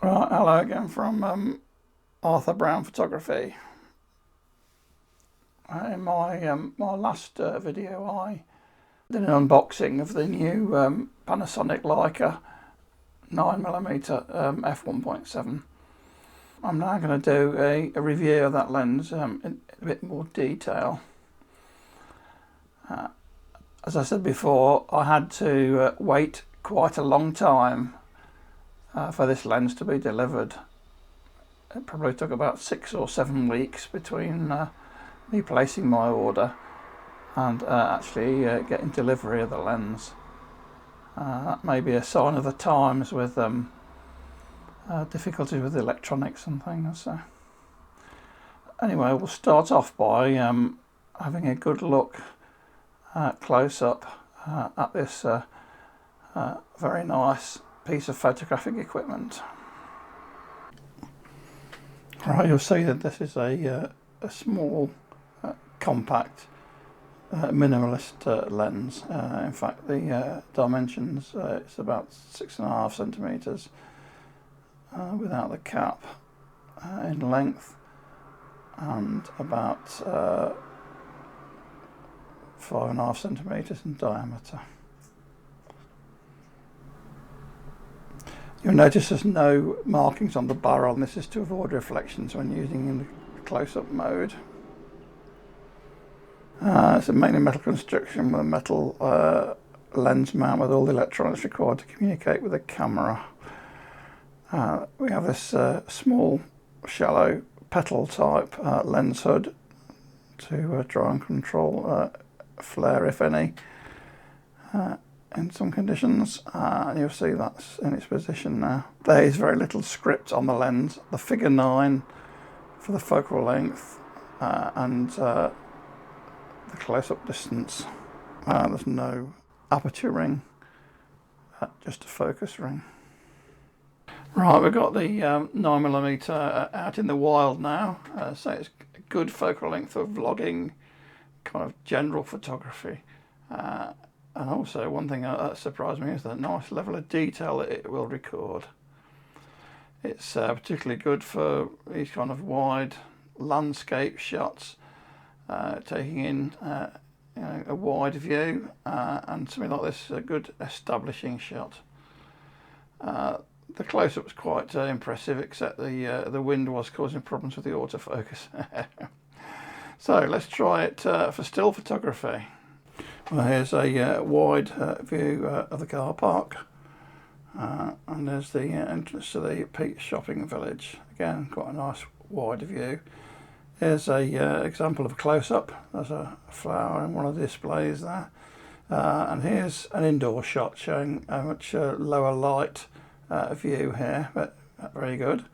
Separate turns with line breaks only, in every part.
Right, hello again from Arthur Brown Photography. In my last video, I did an unboxing of the new Panasonic Leica 9mm f1.7. I'm now going to do a review of that lens in a bit more detail. As I said before, I had to wait quite a long time for this lens to be delivered. It probably took about 6 or 7 weeks between me placing my order and actually getting delivery of the lens. That may be a sign of the times with difficulties with electronics and things. Anyway, we'll start off by having a good look close up at this very nice piece of photographic equipment. Right, you'll see that this is a small, compact, minimalist lens. In fact, the dimensions, it's about 6.5 centimetres without the cap in length, and about 5.5 centimetres in diameter. You'll notice there's no markings on the barrel, and this is to avoid reflections when using in the close-up mode. It's a mainly metal construction with a metal lens mount with all the electronics required to communicate with the camera. We have this small, shallow petal type lens hood to try and control flare, if any, in some conditions. And you'll see that's in its position now. There is very little script on the lens. The figure 9 for the focal length and the close-up distance. There's no aperture ring, just a focus ring. Right, we've got the 9mm out in the wild now, so it's a good focal length for vlogging, kind of general photography. And also, one thing that surprised me is the nice level of detail that it will record. It's particularly good for these kind of wide landscape shots, taking in a wide view, and something like this is a good establishing shot. The close-up was quite impressive, except the wind was causing problems with the autofocus. So let's try it for still photography. Well, here's a wide view of the car park, and there's the entrance to the Peak Shopping Village. Again, quite a nice wide view. Here's a example of a close-up. There's a flower in one of the displays there, and here's an indoor shot showing a much lower light view here, but very good.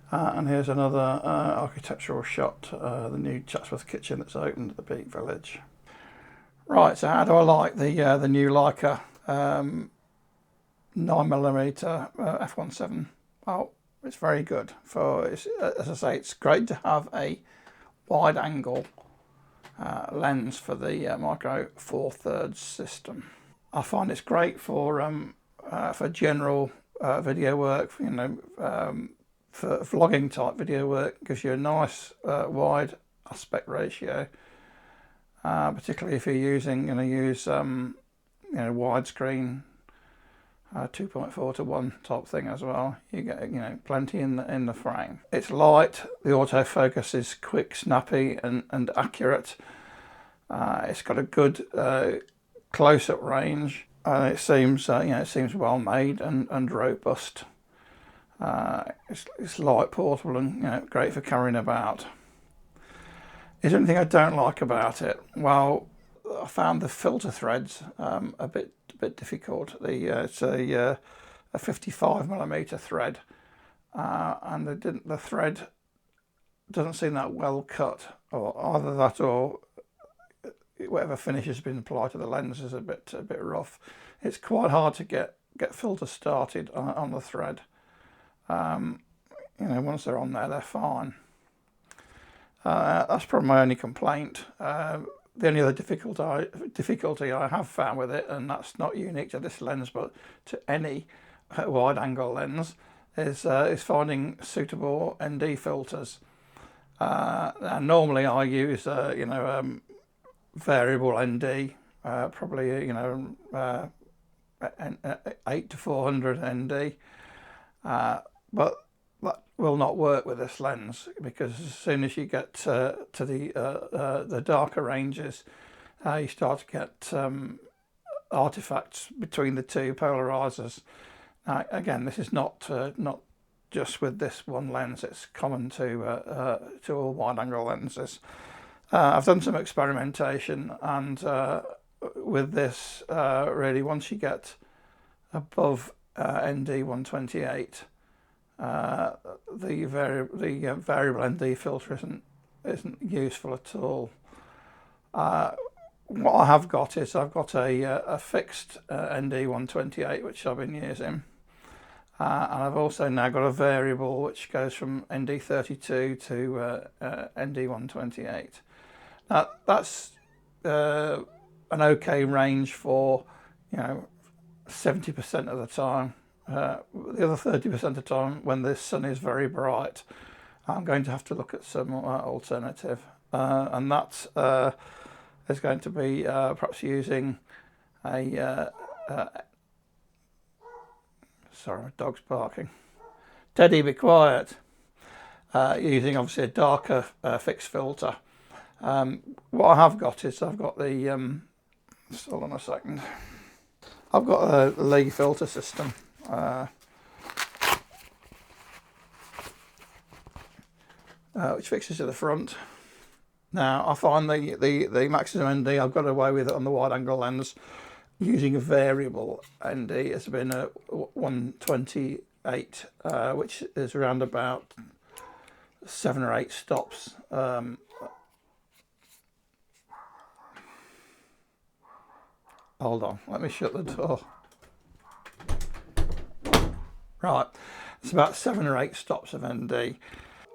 And here's another architectural shot, the new Chatsworth kitchen that's opened at the Peak Village. Right, so how do I like the new Leica 9mm f1.7? Well, it's very good. As I say, it's great to have a wide angle lens for the micro 4/3 system. I find it's great for general video work, for vlogging type video work. Gives you a nice wide aspect ratio. Particularly if you're going to use widescreen 2.4:1 type thing as well. You get plenty in the frame. It's light. The autofocus is quick, snappy, and accurate. It's got a good close-up range. It seems it seems well made and robust. It's light, portable, and great for carrying about. Is there anything I don't like about it? Well, I found the filter threads a bit difficult. It's a 55mm thread, and the thread doesn't seem that well cut, or either that or whatever finish has been applied to the lens is a bit rough. It's quite hard to get filters started on the thread. Once they're on there, they're fine. That's probably my only complaint. The only other difficulty I have found with it, and that's not unique to this lens but to any wide angle lens, is finding suitable ND filters. And normally I use variable ND, probably 8 to 400 ND, but that will not work with this lens, because as soon as you get to the darker ranges, you start to get artifacts between the two polarizers. Again, this is not just with this one lens; it's common to all wide-angle lenses. I've done some experimentation, and with this, really, once you get above ND 128, the variable ND filter isn't useful at all. What I have got is I've got a fixed ND 128 which I've been using, and I've also now got a variable which goes from ND 32 to ND 128. Now that's an okay range for 70% of the time. The other 30% of the time, when the sun is very bright, I'm going to have to look at some alternative, and that is going to be perhaps using a sorry, my dog's barking. Teddy, be quiet. Using obviously a darker fixed filter. What I have got is I've got the hold on a second. I've got a Leica filter system. Which fixes to the front. Now I find the maximum ND I've got away with it on the wide angle lens using a variable ND has been a 128, which is around about 7 or 8 stops. Hold on, let me shut the door. Right, it's about 7 or 8 stops of ND.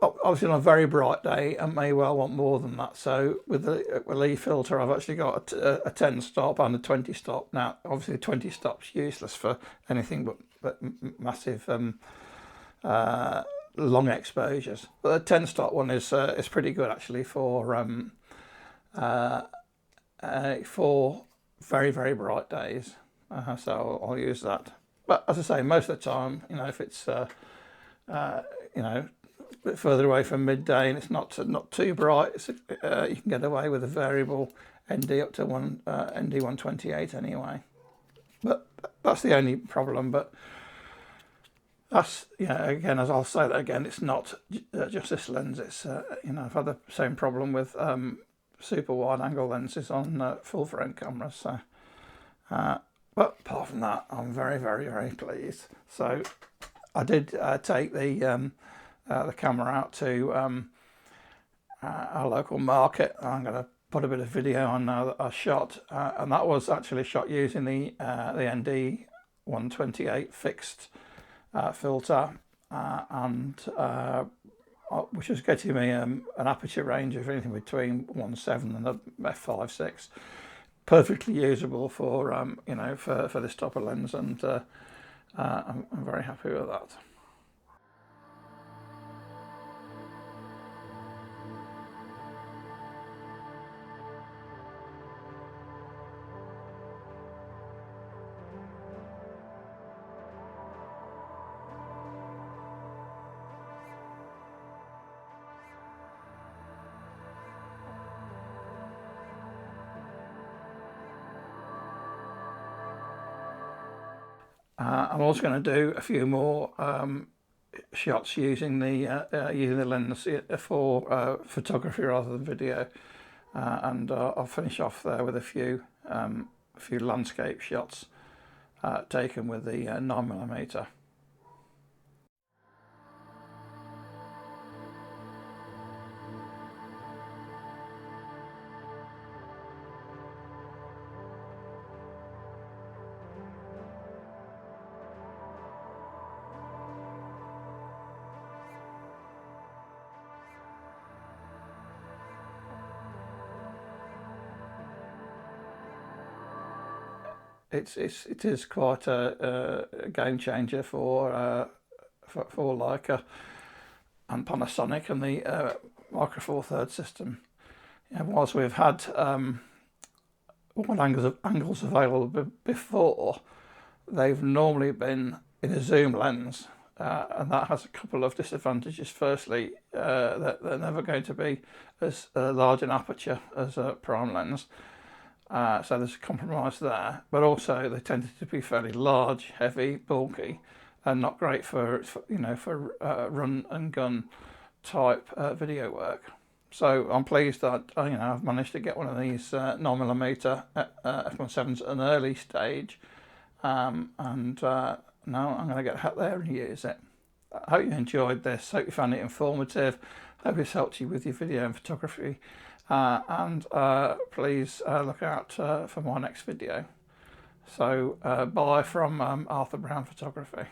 Obviously on a very bright day I may well want more than that, so with the Leica filter I've actually got a 10 stop and a 20 stop. Now obviously 20 stops useless for anything but massive long exposures, but the 10 stop one is pretty good actually for very, very bright days, so I'll use that. But as I say, most of the time, if it's a bit further away from midday and it's not too bright, you can get away with a variable ND up to ND 128 anyway. But that's the only problem. But that's, again, as I'll say that again, it's not just this lens. It's I've had the same problem with super wide angle lenses on full frame cameras. So, but apart from that, I'm very, very, very pleased. So I did take the camera out to our local market. I'm going to put a bit of video on that I shot, and that was actually shot using the ND 128 fixed filter, and which was getting me an aperture range of anything between 1.7 and a f5.6. Perfectly usable for for this type of lens, and I'm very happy with that. I'm also going to do a few more shots using the lens for photography rather than video, and I'll finish off there with a few landscape shots taken with the 9mm. It is quite a game changer for for Leica and Panasonic and the Micro Four Thirds system. Whilst we've had wide angles available before, they've normally been in a zoom lens, and that has a couple of disadvantages. Firstly, that they're never going to be as large an aperture as a prime lens, so there's a compromise there. But also, they tended to be fairly large, heavy, bulky, and not great for run and gun type video work. So I'm pleased that I've managed to get one of these 9mm f1.7s at an early stage, and now I'm going to get out there and use it. I hope you enjoyed this. Hope you found it informative. Hope it's helped you with your video and photography. And please look out for my next video. So bye from Arthur Brown Photography.